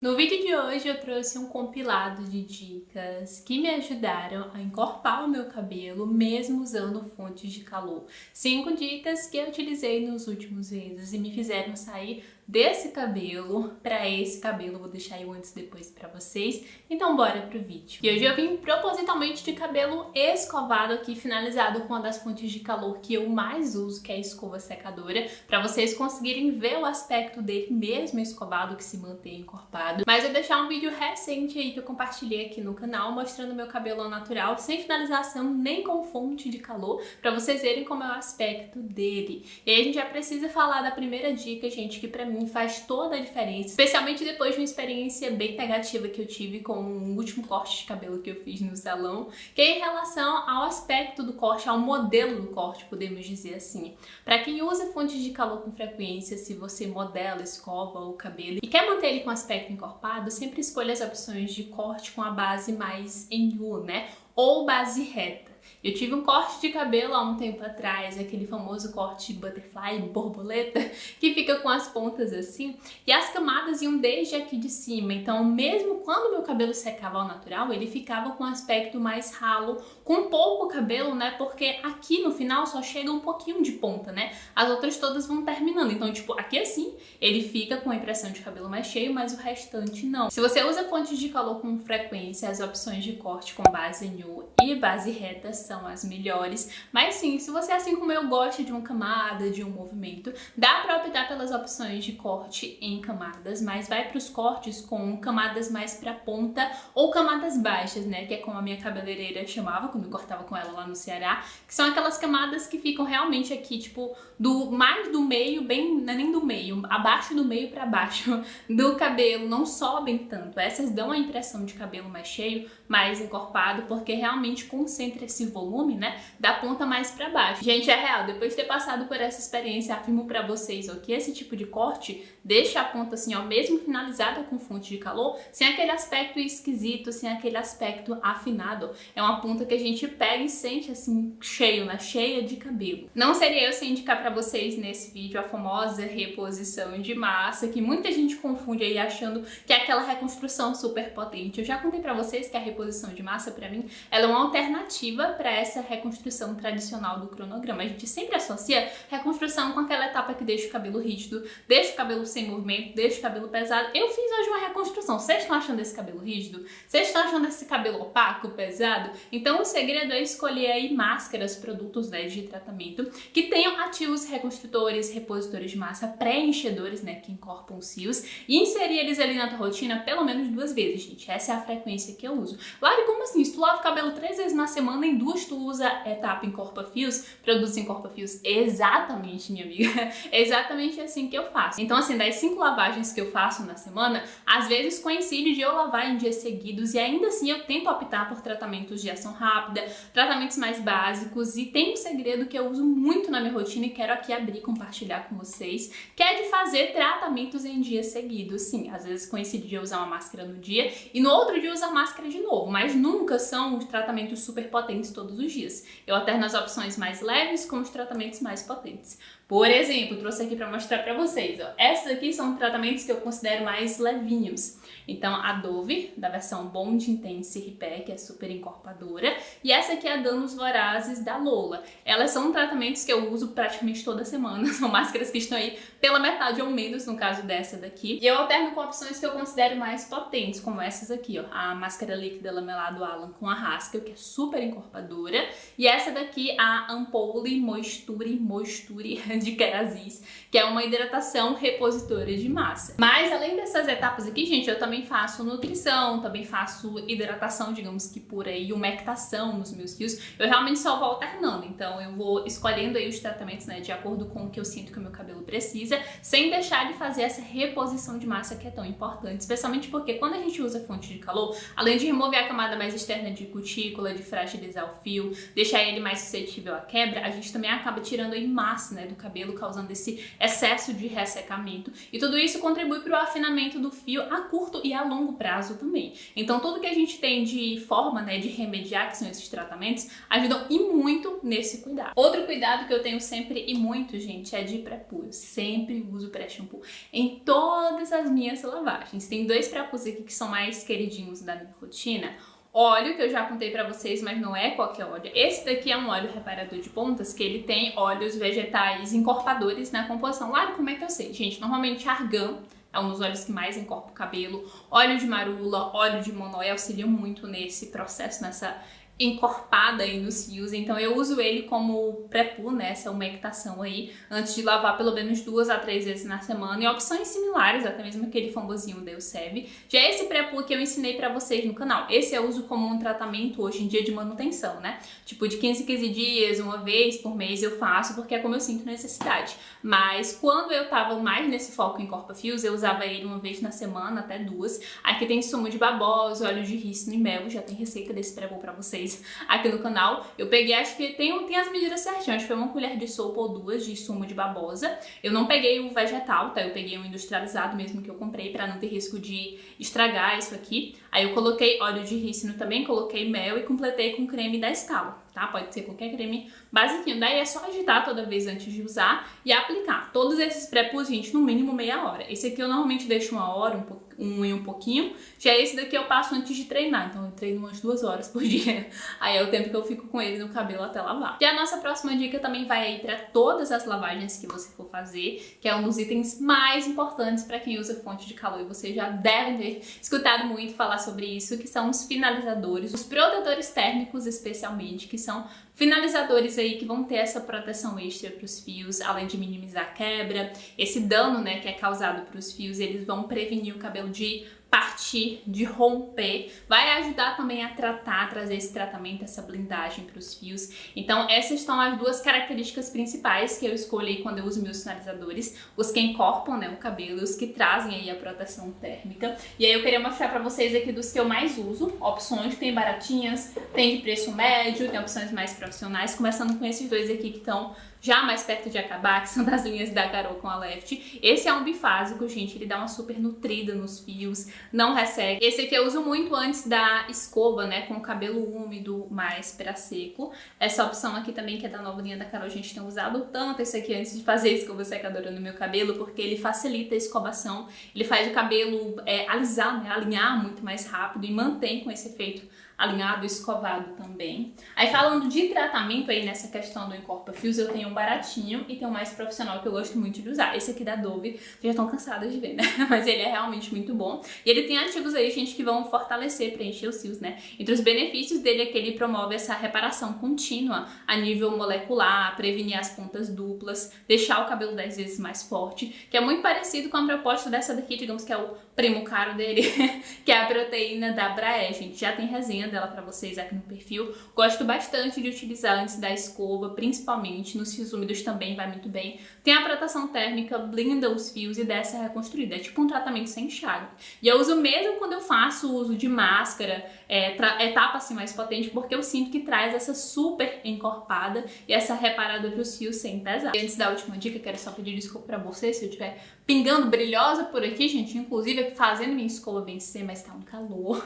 No vídeo de hoje eu trouxe um compilado de dicas que me ajudaram a encorpar o meu cabelo mesmo usando fontes de calor. 5 dicas que eu utilizei nos últimos meses e me fizeram sair desse cabelo para esse cabelo. Vou deixar aí o antes e depois para vocês. Então bora pro vídeo. E hoje eu vim propositalmente de cabelo escovado aqui, finalizado com uma das fontes de calor que eu mais uso, que é a escova secadora, para vocês conseguirem ver o aspecto dele mesmo escovado, que se mantém encorpado. Mas eu vou deixar um vídeo recente aí que eu compartilhei aqui no canal, mostrando meu cabelo ao natural, sem finalização nem com fonte de calor, para vocês verem como é o aspecto dele. E aí a gente já precisa falar da primeira dica, gente, que pra mim faz toda a diferença, especialmente depois de uma experiência bem negativa que eu tive com o último corte de cabelo que eu fiz no salão, que é em relação ao aspecto do corte, ao modelo do corte, podemos dizer assim. Para quem usa fontes de calor com frequência, se você modela, escova o cabelo e quer manter ele com aspecto encorpado, sempre escolha as opções de corte com a base mais em U, né? Ou base reta. Eu tive um corte de cabelo há um tempo atrás, aquele famoso corte butterfly, borboleta, que fica com as pontas assim, e as camadas iam desde aqui de cima, então mesmo quando meu cabelo secava ao natural, ele ficava com um aspecto mais ralo, com pouco cabelo, né, porque aqui no final só chega um pouquinho de ponta, né, as outras todas vão terminando, então tipo, aqui assim, ele fica com a impressão de cabelo mais cheio, mas o restante não. Se você usa fontes de calor com frequência, as opções de corte com base em U e base reta são as melhores, mas sim, se você assim como eu gosta de uma camada, de um movimento, dá pra optar pelas opções de corte em camadas, mas vai pros cortes com camadas mais pra ponta ou camadas baixas, né, que é como a minha cabeleireira chamava quando eu cortava com ela lá no Ceará, que são aquelas camadas que ficam realmente aqui, tipo, mais do meio, bem, não é nem do meio, abaixo do meio pra baixo do cabelo, não sobem tanto. Essas dão a impressão de cabelo mais cheio, mais encorpado, porque realmente concentra esse volume, né, da ponta mais pra baixo. Gente, é real, depois de ter passado por essa experiência, afirmo pra vocês, ó, que esse tipo de corte deixa a ponta assim, ó, mesmo finalizada com fonte de calor, sem aquele aspecto esquisito, sem aquele aspecto afinado. É uma ponta que a gente pega e sente assim, cheio, né, cheia de cabelo. Não seria eu sem indicar pra vocês nesse vídeo a famosa reposição de massa, que muita gente confunde aí achando que é aquela reconstrução super potente. Eu já contei pra vocês que a reposição de massa, pra mim, ela é uma alternativa pra essa reconstrução tradicional do cronograma. A gente sempre associa reconstrução com aquela etapa que deixa o cabelo rígido, deixa o cabelo sem movimento, deixa o cabelo pesado. Eu fiz hoje uma reconstrução. Vocês estão achando esse cabelo rígido? Vocês estão achando esse cabelo opaco, pesado? Então o segredo é escolher aí máscaras, produtos, né, de tratamento que tenham ativos reconstrutores, repositores de massa, preenchedores, né, que encorpam os fios, e inserir eles ali na tua rotina pelo menos 2 vezes, gente. Essa é a frequência que eu uso. Lari, como assim? Se tu lava o cabelo 3 vezes na semana, em 2 tu usa etapa encorpa-fios, produtos encorpa-fios? Exatamente, minha amiga. É exatamente assim que eu faço. Então, assim, das 5 lavagens que eu faço na semana, às vezes coincide de eu lavar em dias seguidos e ainda assim eu tento optar por tratamentos de ação rápida, tratamentos mais básicos, e tem um segredo que eu uso muito na minha rotina e quero aqui abrir e compartilhar com vocês, que é de fazer tratamentos em dias seguidos. Sim, às vezes coincide de eu usar uma máscara no dia e no outro dia usar máscara de novo, mas nunca são os tratamentos super potentes todos os dias. Eu alterno as opções mais leves com os tratamentos mais potentes. Por exemplo, trouxe aqui para mostrar para vocês, ó. Essas aqui são tratamentos que eu considero mais levinhos. Então, a Dove, da versão Bond Intense Repair, que é super encorpadora, e essa aqui é a Danos Vorazes, da Lola. Elas são tratamentos que eu uso praticamente toda semana, são máscaras que estão aí pela metade ou menos, no caso dessa daqui. E eu alterno com opções que eu considero mais potentes, como essas aqui, ó. A máscara líquida lamelado Alan com a Haskell, que é super encorpadora, e essa daqui, a Ampoule Moisture de Kerasis, que é uma hidratação repositora de massa. Mas além dessas etapas aqui, gente, eu também faço nutrição, também faço hidratação, digamos que por aí, umectação nos meus fios. Eu realmente só vou alternando, então eu vou escolhendo aí os tratamentos, né, de acordo com o que eu sinto que o meu cabelo precisa, sem deixar de fazer essa reposição de massa que é tão importante, especialmente porque quando a gente usa fonte de calor, além de remover a camada mais externa de cutícula, de fragilizar o fio, deixar ele mais suscetível à quebra, a gente também acaba tirando aí massa, né, do cabelo cabelo, causando esse excesso de ressecamento. E tudo isso contribui para o afinamento do fio a curto e a longo prazo também. Então tudo que a gente tem de forma, né, de remediar, que são esses tratamentos, ajudam e muito nesse cuidado. Outro cuidado que eu tenho sempre e muito, gente, é de pré-poo. Eu sempre uso pré-shampoo em todas as minhas lavagens. Tem dois pré-poos aqui que são mais queridinhos da minha rotina. Óleo, que eu já contei pra vocês, mas não é qualquer óleo. Esse daqui é um óleo reparador de pontas, que ele tem óleos vegetais encorpadores na composição. Lá, como é que eu sei? Gente, normalmente argan é um dos óleos que mais encorpa o cabelo. Óleo de marula, óleo de monóia auxiliam muito nesse processo, nessa encorpada aí nos fios, então eu uso ele como pré-poo, né, essa umectação aí, antes de lavar pelo menos 2 a 3 vezes na semana, e opções similares, até mesmo aquele famosinho da Elseve. Já esse pré-poo que eu ensinei pra vocês no canal, esse eu uso como um tratamento hoje em dia de manutenção, né, tipo de 15 em 15 dias, uma vez por mês eu faço, porque é como eu sinto necessidade, mas quando eu tava mais nesse foco em corpa-fios, eu usava ele uma vez na semana, até 2, aqui tem sumo de babosa, óleo de rícino e mel, já tem receita desse pré-poo pra vocês aqui no canal. Eu peguei, acho que tem as medidas certinhas, acho que foi uma colher de sopa ou 2 de sumo de babosa. Eu não peguei o vegetal, tá? Eu peguei o industrializado mesmo que eu comprei pra não ter risco de estragar isso aqui. Aí eu coloquei óleo de rícino também, coloquei mel e completei com creme da Scala, tá? Pode ser qualquer creme basiquinho. Daí é só agitar toda vez antes de usar e aplicar. Todos esses pré-poos, gente, no mínimo meia hora. Esse aqui eu normalmente deixo 1 hora, um pouquinho. Já esse daqui eu passo antes de treinar, então eu treino umas 2 horas por dia. Aí é o tempo que eu fico com ele no cabelo até lavar. E a nossa próxima dica também vai aí pra todas as lavagens que você for fazer, que é um dos itens mais importantes pra quem usa fonte de calor. E vocês já devem ter escutado muito falar sobre isso, que são os finalizadores, os protetores térmicos especialmente, que são finalizadores aí que vão ter essa proteção extra para os fios, além de minimizar a quebra, esse dano, né, que é causado para os fios, eles vão prevenir o cabelo de partir, de romper, vai ajudar também a trazer esse tratamento, essa blindagem para os fios. Então essas são as 2 características principais que eu escolhi quando eu uso meus finalizadores, os que encorpam, né, o cabelo, os que trazem aí a proteção térmica. E aí eu queria mostrar para vocês aqui dos que eu mais uso, opções, tem baratinhas, tem de preço médio, tem opções mais profissionais, começando com esses 2 aqui que estão já mais perto de acabar, que são das linhas da Carol com a Left. Esse é um bifásico, gente, ele dá uma super nutrida nos fios, não resseca. Esse aqui eu uso muito antes da escova, né, com o cabelo úmido, mais pra seco. Essa opção aqui também, que é da nova linha da Carol, a gente tem usado tanto esse aqui antes de fazer a escova secadora no meu cabelo, porque ele facilita a escovação, ele faz o cabelo alisar, né, alinhar muito mais rápido e mantém com esse efeito alinhado e escovado também. Aí falando de tratamento aí nessa questão do encorpa-fios, eu tenho um baratinho e tenho um mais profissional que eu gosto muito de usar. Esse aqui da Dove, vocês já estão cansadas de ver, né? Mas ele é realmente muito bom. E ele tem ativos aí, gente, que vão fortalecer, preencher os fios, né? Entre os benefícios dele é que ele promove essa reparação contínua a nível molecular, prevenir as pontas duplas, deixar o cabelo 10 vezes mais forte, que é muito parecido com a proposta dessa daqui, digamos que é o primo caro dele, que é a proteína da Braé, gente. Já tem resenha dela pra vocês aqui no perfil. Gosto bastante de utilizar antes da escova, principalmente nos fios úmidos também vai muito bem. Tem a proteção térmica, blinda os fios e dá essa reconstruída. É tipo um tratamento sem enxágue. E eu uso mesmo quando eu faço o uso de máscara, etapa assim mais potente, porque eu sinto que traz essa super encorpada e essa reparada pros fios sem pesar. E antes da última dica, quero só pedir desculpa pra vocês se eu estiver pingando brilhosa por aqui, gente. Inclusive fazendo minha escova vencer, mas tá um calor.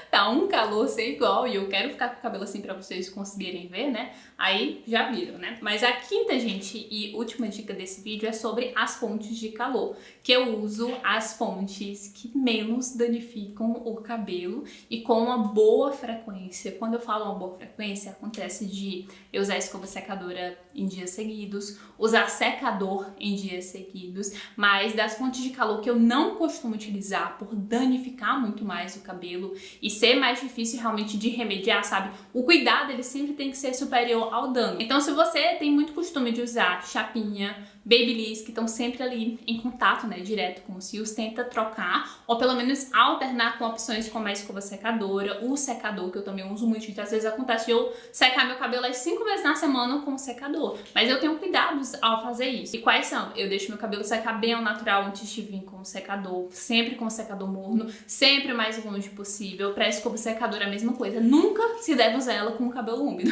Tá um calor sem igual e eu quero ficar com o cabelo assim pra vocês conseguirem ver, né? Aí já viram, né? Mas a quinta, gente, e última dica desse vídeo é sobre as fontes de calor, que eu uso as fontes que menos danificam o cabelo e com uma boa frequência. Quando eu falo uma boa frequência, acontece de eu usar escova secadora em dias seguidos, usar secador em dias seguidos, mas das fontes de calor que eu não costumo utilizar por danificar muito mais o cabelo e ser mais difícil realmente de remediar, sabe? O cuidado, ele sempre tem que ser superior ao dano. Então, se você tem muito costume de usar chapinha, babyliss, que estão sempre ali em contato, né, direto com os fios, tenta trocar ou pelo menos alternar com opções como a escova secadora, o secador, que eu também uso muito. Então, às vezes acontece de eu secar meu cabelo 5 vezes na semana com o secador, mas eu tenho cuidados ao fazer isso. E quais são? Eu deixo meu cabelo secar bem ao natural antes de vir com o secador, sempre com o secador morno, sempre o mais longe possível. Pra escova secadora, a mesma coisa. Nunca se deve usar ela com o cabelo úmido,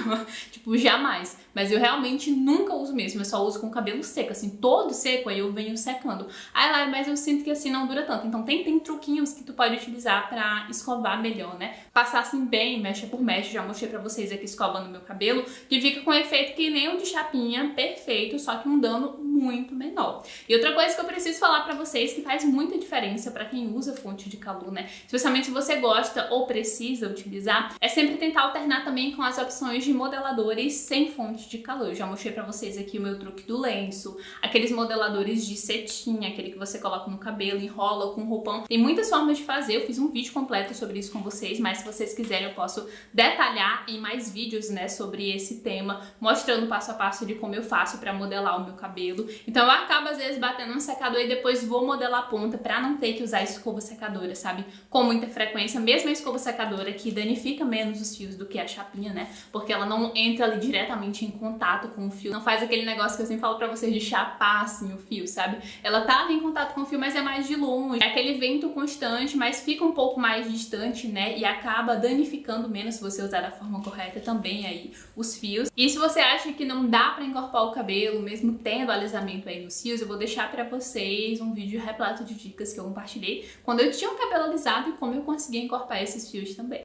tipo, jamais. Mas eu realmente nunca uso mesmo, eu só uso com o cabelo seco, assim, assim, todo seco, aí eu venho secando. Aí lá, mas eu sinto que assim não dura tanto. Então tem truquinhos que tu pode utilizar pra escovar melhor, né? Passar assim bem, mecha por mecha. Já mostrei pra vocês aqui escovando meu cabelo, que fica com um efeito que nem o de chapinha, perfeito, só que um dano muito menor. E outra coisa que eu preciso falar pra vocês, que faz muita diferença pra quem usa fonte de calor, né? Especialmente se você gosta ou precisa utilizar, é sempre tentar alternar também com as opções de modeladores sem fonte de calor. Eu já mostrei pra vocês aqui o meu truque do lenço, aqueles modeladores de cetim, aquele que você coloca no cabelo, enrola com roupão. Tem muitas formas de fazer, eu fiz um vídeo completo sobre isso com vocês, mas se vocês quiserem eu posso detalhar em mais vídeos, né, sobre esse tema, mostrando passo a passo de como eu faço pra modelar o meu cabelo. Então eu acabo às vezes batendo no secador e depois vou modelar a ponta pra não ter que usar escova secadora, sabe? Com muita frequência, mesmo a escova secadora que danifica menos os fios do que a chapinha, né? Porque ela não entra ali diretamente em contato com o fio, não faz aquele negócio que eu sempre falo pra vocês de chapar assim o fio, sabe? Ela tá ali em contato com o fio, mas é mais de longe, é aquele vento constante, mas fica um pouco mais distante, né? E acaba danificando menos se você usar da forma correta também aí os fios. E se você acha que não dá pra encorpar o cabelo, mesmo tendo alisamento aí nos fios, eu vou deixar pra vocês um vídeo repleto de dicas que eu compartilhei quando eu tinha o cabelo alisado e como eu consegui encorpar esses fios também.